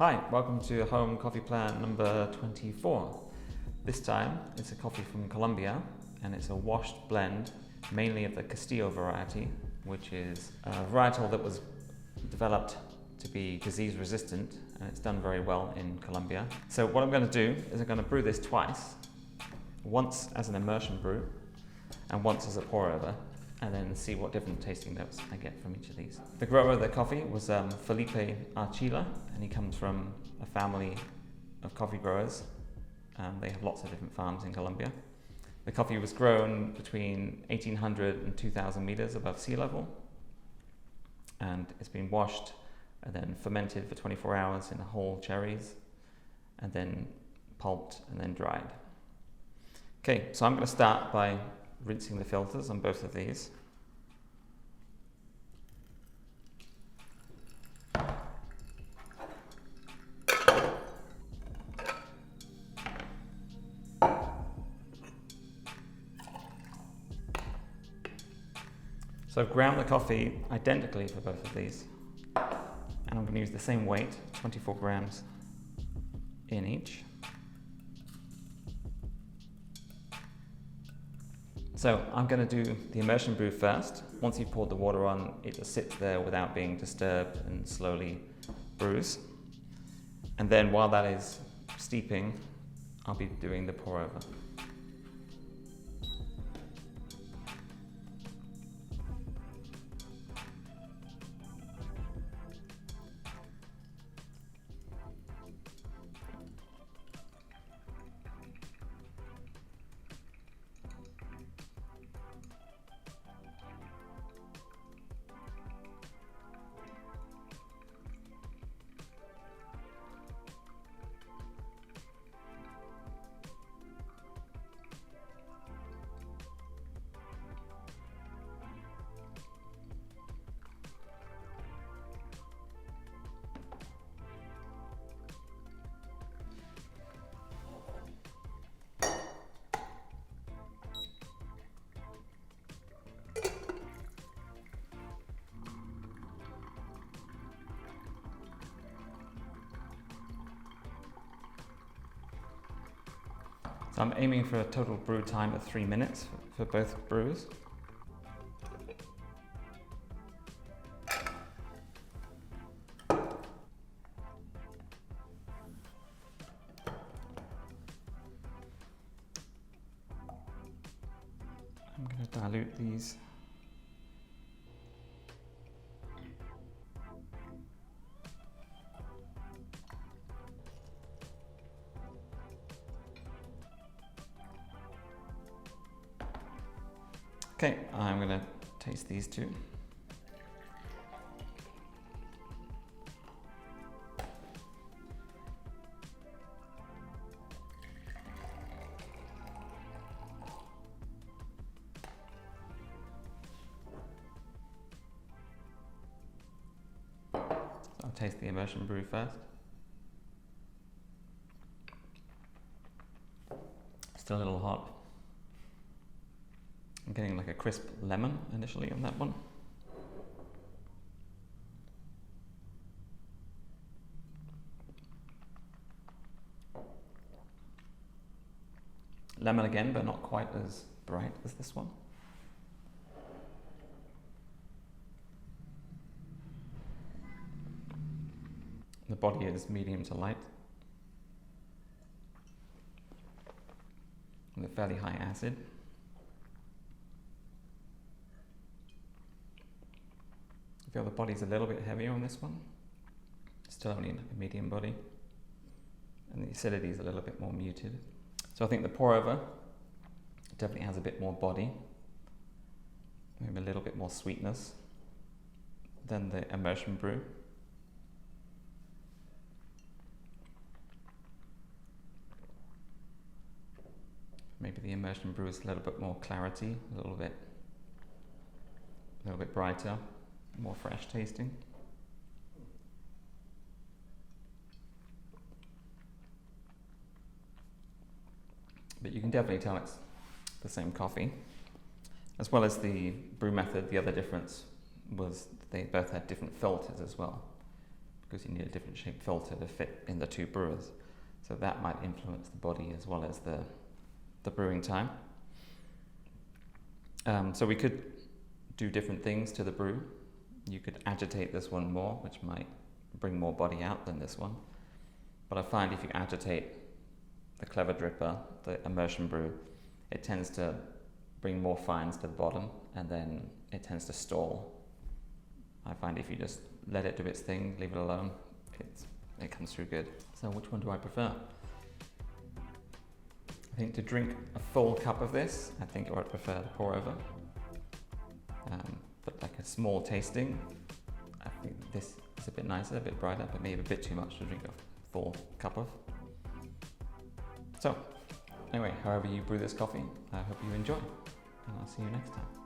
Hi, welcome to Home Coffee Plan number 24. This time it's a coffee from Colombia and it's a washed blend, mainly of the Castillo variety, which is a varietal that was developed to be disease resistant, and it's done very well in Colombia. So what I'm going to do is I'm going to brew this twice, once as an immersion brew and once as a pour over, and then see what different tasting notes I get from each of these. The grower of the coffee was Felipe Archila, and he comes from a family of coffee growers. They have lots of different farms in Colombia. The coffee was grown between 1,800 and 2,000 meters above sea level, and it's been washed and then fermented for 24 hours in whole cherries, and then pulped and then dried. Okay, so I'm going to start by rinsing the filters on both of these. So I've ground the coffee identically for both of these, and I'm going to use the same weight, 24 grams in each. So I'm going to do the immersion brew first. Once you've poured the water on, it just sits there without being disturbed and slowly brews. And then while that is steeping, I'll be doing the pour over. So I'm aiming for a total brew time of 3 minutes for both brews. I'm going to dilute these. Okay, I'm going to taste these two. I'll taste the immersion brew first. Still a little hot. I'm getting like a crisp lemon initially on that one. Lemon again, but not quite as bright as this one. The body is medium to light, with a fairly high acid. I feel the body's a little bit heavier on this one. Still only a medium body. And the acidity is a little bit more muted. So I think the pour over definitely has a bit more body, maybe a little bit more sweetness than the immersion brew. Maybe the immersion brew is a little bit more clarity, a little bit brighter, more fresh tasting. But you can definitely tell it's the same coffee. As well as the brew method, the other difference was they both had different filters as well. because you need a different shaped filter to fit in the two brewers. So that might influence the body as well as the brewing time. So we could do different things to the brew. You could agitate this one more, which might bring more body out than this one. But I find if you agitate the Clever Dripper, the immersion brew, it tends to bring more fines to the bottom, and then it tends to stall. I find if you just let it do its thing, leave it alone, it comes through good. So which one do I prefer? I think to drink a full cup of this, I think I would prefer the pour over. But like a small tasting, I think this is a bit nicer, a bit brighter, but maybe a bit too much to drink a full cup of. So, anyway, however you brew this coffee, I hope you enjoy, and I'll see you next time.